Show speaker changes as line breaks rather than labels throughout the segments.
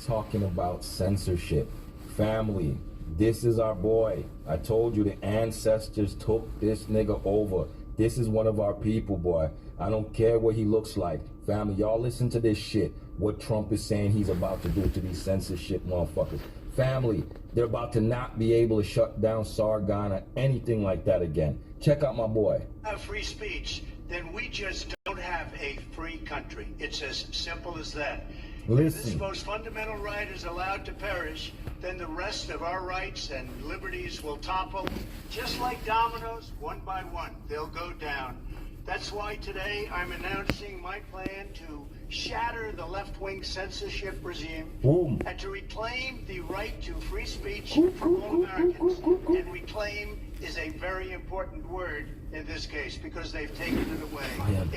talking about censorship. Family, this is our boy. I told you the ancestors took this nigga over. This is one of our people, boy. I don't care what he looks like. Family, y'all listen to this shit. What Trump is saying he's about to do to these censorship motherfuckers. Family, they're about to not be able to shut down Sargon or anything like that again. Check out my boy.
Free speech, then we just don't have a free country. It's as simple as that.
Listen.
If this most fundamental right is allowed to perish, then the rest of our rights and liberties will topple. Just like dominoes, one by one, they'll go down. That's why today I'm announcing my plan to shatter the left-wing censorship regime.
Boom.
And to reclaim the right to free speech for all Americans. And reclaim is a very important word in this case because they've taken it away.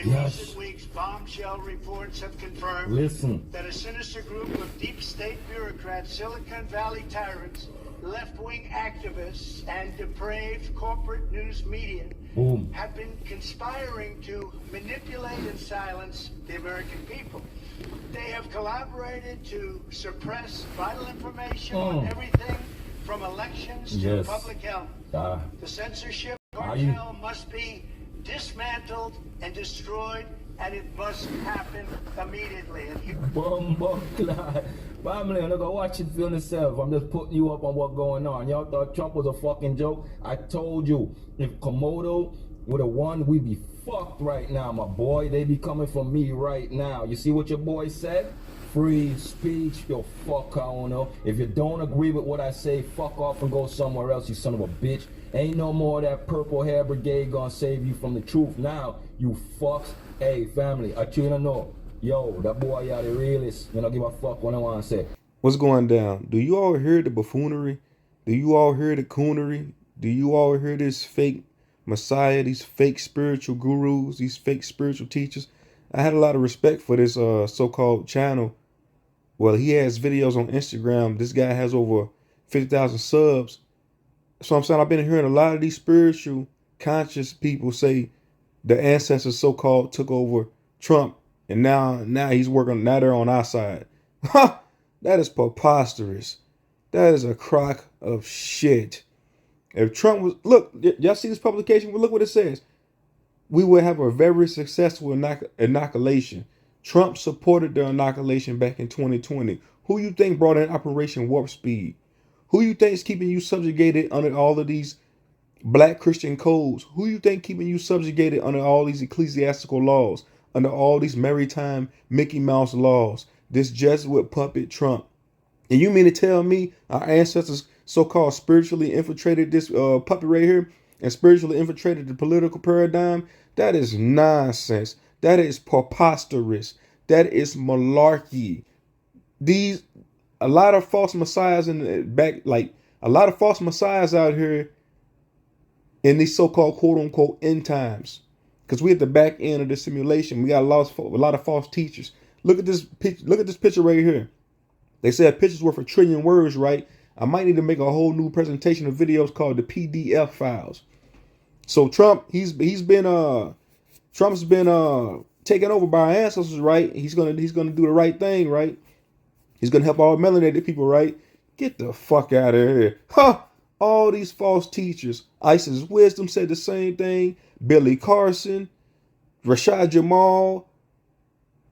In recent weeks, bombshell reports have confirmed that a sinister group of deep state bureaucrats, Silicon Valley tyrants, left-wing activists, and depraved corporate news media have been conspiring to manipulate and silence the American people. They have collaborated to suppress vital information on everything from elections to public health. The censorship cartel must be dismantled and destroyed, and it must happen immediately.
Family, I'm not gonna watch it for yourself. I'm just putting you up on what's going on. Y'all thought Trump was a fucking joke? I told you, if Komodo would have won, we'd be fucked right now, my boy. They be coming for me right now. You see what your boy said? Free speech, yo, fuck, I don't know. If you don't agree with what I say, fuck off and go somewhere else, you son of a bitch. Ain't no more of that purple hair brigade gonna save you from the truth now, you fucks. Hey, family, I you know. Yo, that boy are the realest. You know, give a fuck what I want to say.
What's going down? Do you all hear the buffoonery? Do you all hear the coonery? Do you all hear this fake messiah, these fake spiritual gurus, these fake spiritual teachers? I had a lot of respect for this so-called channel. Well, he has videos on Instagram. This guy has over 50,000 subs. So I'm saying I've been hearing a lot of these spiritual conscious people say the ancestors so-called took over Trump. And now he's working, now they're on our side. Ha! That is preposterous. That is a crock of shit. If Trump was, look, y'all see this publication? Well, look what it says. We would have a very successful inoculation. Trump supported the inoculation back in 2020. Who you think brought in Operation Warp Speed? Who you think is keeping you subjugated under all of these black Christian codes? Who you think keeping you subjugated under all these ecclesiastical laws? Under all these maritime Mickey Mouse laws, this Jesuit puppet Trump. And you mean to tell me our ancestors so-called spiritually infiltrated this puppet right here and spiritually infiltrated the political paradigm? That is nonsense. That is preposterous. That is malarkey. A lot of false messiahs in the back, like a lot of false messiahs out here in these so-called quote unquote end times. Because we at the back end of the simulation. We got a lot of false teachers. Look at this picture right here. They said a picture's worth a trillion words, right? I might need to make a whole new presentation of videos called the PDF files. So Trump, Trump's been taken over by our ancestors, right? He's gonna do the right thing, right? He's gonna help all melanated people, right? Get the fuck out of here. Huh! All these false teachers. Isis Wisdom said the same thing. Billy Carson, Rashad Jamal.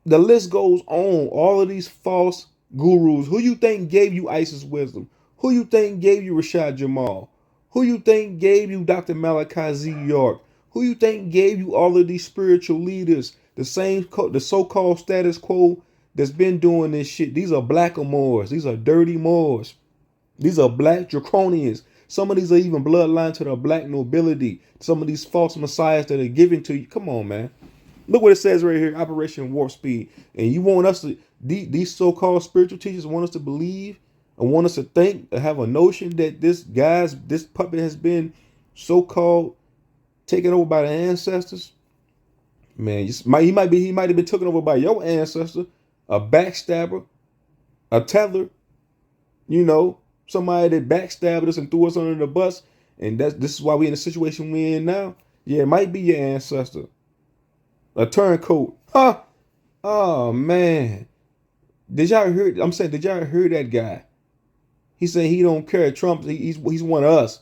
The list goes on. All of these false gurus. Who you think gave you Isis Wisdom? Who you think gave you Rashad Jamal? Who you think gave you Dr. Malachi Z. York? Who you think gave you all of these spiritual leaders? The so-called status quo that's been doing this shit. These are blackamoors. These are dirty Moors. These are black draconians. Some of these are even bloodline to the black nobility. Some of these false messiahs that are given to you. Come on, man. Look what it says right here, Operation Warp Speed. And you want us to, these so-called spiritual teachers want us to believe and want us to think, have a notion that this puppet has been so-called taken over by the ancestors. Man, he might have been taken over by your ancestor, a backstabber, a tether, you know, somebody that backstabbed us and threw us under the bus. And this is why we're in the situation we're in now. Yeah, it might be your ancestor. A turncoat. Huh? Oh, man. Did y'all hear? I'm saying, did y'all hear that guy? He said he don't care. Trump, he's one of us.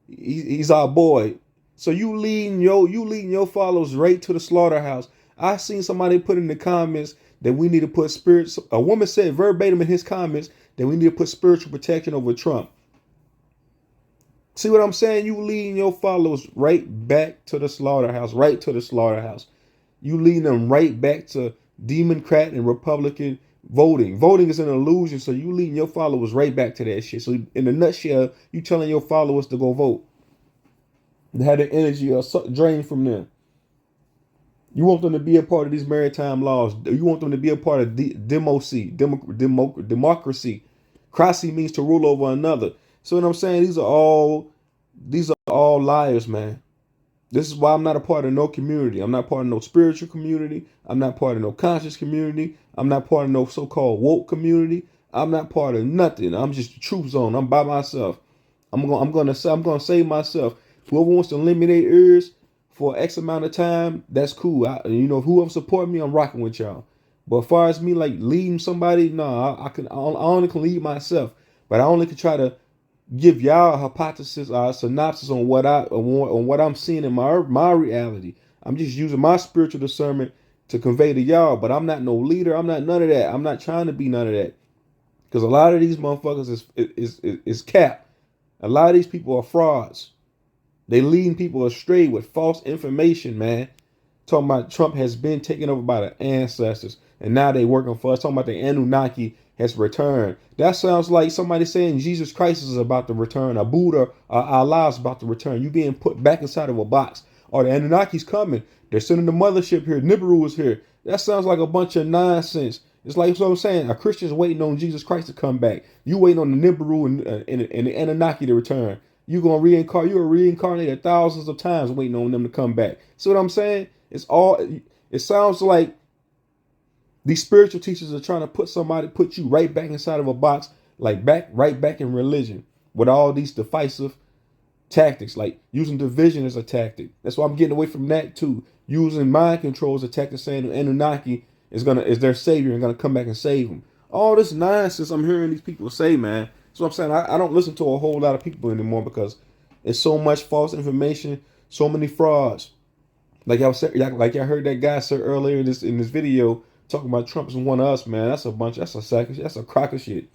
He's our boy. So you leading your followers right to the slaughterhouse. I seen somebody put in the comments that we need to put spirits. A woman said verbatim in his comments that we need to put spiritual protection over Trump. See what I'm saying? You leading your followers right back to the slaughterhouse, right to the slaughterhouse. You leading them right back to Democrat and Republican voting. Voting is an illusion, so you leading your followers right back to that shit. So in a nutshell, you telling your followers to go vote. They had the energy drained from them. You want them to be a part of these maritime laws. You want them to be a part of democracy. Cracy means to rule over another. So what I'm saying, these are all liars, man. This is why I'm not a part of no community. I'm not part of no spiritual community. I'm not part of no conscious community. I'm not part of no so-called woke community. I'm not part of nothing. I'm just a truth zone. I'm by myself. I'm gonna save myself. Whoever wants to limit their ears for X amount of time, that's cool. Whoever support me, I'm rocking with y'all. But as far as me like leading somebody, no, I only can lead myself. But I only can try to give y'all a hypothesis or a synopsis on what I'm seeing in my reality. I'm just using my spiritual discernment to convey to y'all. But I'm not no leader. I'm not none of that. I'm not trying to be none of that. Because a lot of these motherfuckers is cap. A lot of these people are frauds. They leading people astray with false information, man. Talking about Trump has been taken over by the ancestors, and now they working for us. Talking about the Anunnaki has returned. That sounds like somebody saying Jesus Christ is about to return, a Buddha or Allah is about to return. You being put back inside of a box. Or the Anunnaki's coming. They're sending the mothership here. Nibiru is here. That sounds like a bunch of nonsense. It's like what I'm saying. A Christian's waiting on Jesus Christ to come back. You waiting on the Nibiru and the Anunnaki to return. You're gonna reincarnate. You're reincarnated thousands of times waiting on them to come back. See what I'm saying? It sounds like these spiritual teachers are trying to put you right back inside of a box, like right back in religion with all these divisive tactics, like using division as a tactic. That's why I'm getting away from that too. Using mind control as a tactic, saying the Anunnaki is their savior and gonna come back and save them. All this nonsense I'm hearing these people say, man. So I'm saying I don't listen to a whole lot of people anymore because it's so much false information, so many frauds. Like I heard that guy say earlier in this video talking about Trump is one of us, man. That's a crock of shit.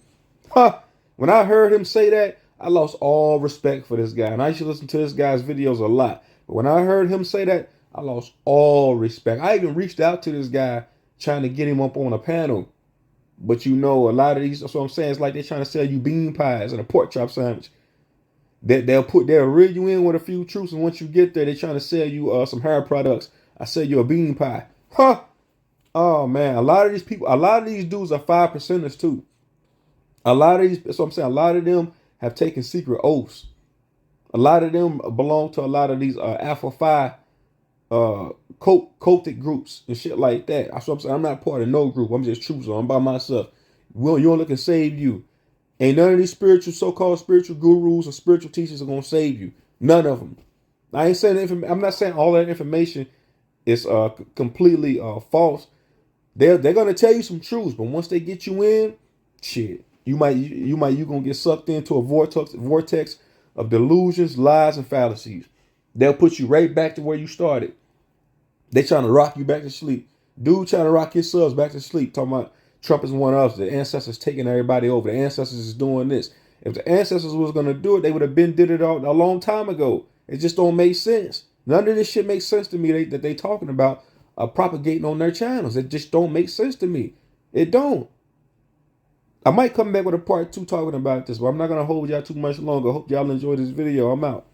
Huh. When I heard him say that, I lost all respect for this guy. And I used to listen to this guy's videos a lot. But when I heard him say that, I lost all respect. I even reached out to this guy trying to get him up on a panel. But a lot of these, that's what I'm saying. It's like they're trying to sell you bean pies and a pork chop sandwich. They'll reel you in with a few truths, and once you get there, they're trying to sell you some hair products. I sell you a bean pie. Huh? Oh man, a lot of these dudes are 5%ers too. That's what I'm saying. A lot of them have taken secret oaths. A lot of them belong to a lot of these Alpha Phi cultic groups and shit like that. That's what I'm saying. I'm not part of no group. I'm just truth. I'm by myself. You only can save you. Ain't none of these so-called spiritual gurus or spiritual teachers are gonna save you. None of them. I'm not saying all that information is completely false. They're gonna tell you some truths, but once they get you in, shit, you gonna get sucked into a vortex of delusions, lies, and fallacies. They'll put you right back to where you started. They trying to rock you back to sleep. Dude trying to rock his subs back to sleep, talking about Trump is one of us. The ancestors taking everybody over. The ancestors is doing this. If the ancestors was gonna do it, they would have did it all a long time ago. It just don't make sense. None of this shit makes sense to me that they talking about propagating on their channels. It just don't make sense to me. It don't. I might come back with a part 2 talking about this, but I'm not gonna hold y'all too much longer. Hope y'all enjoy this video. I'm out.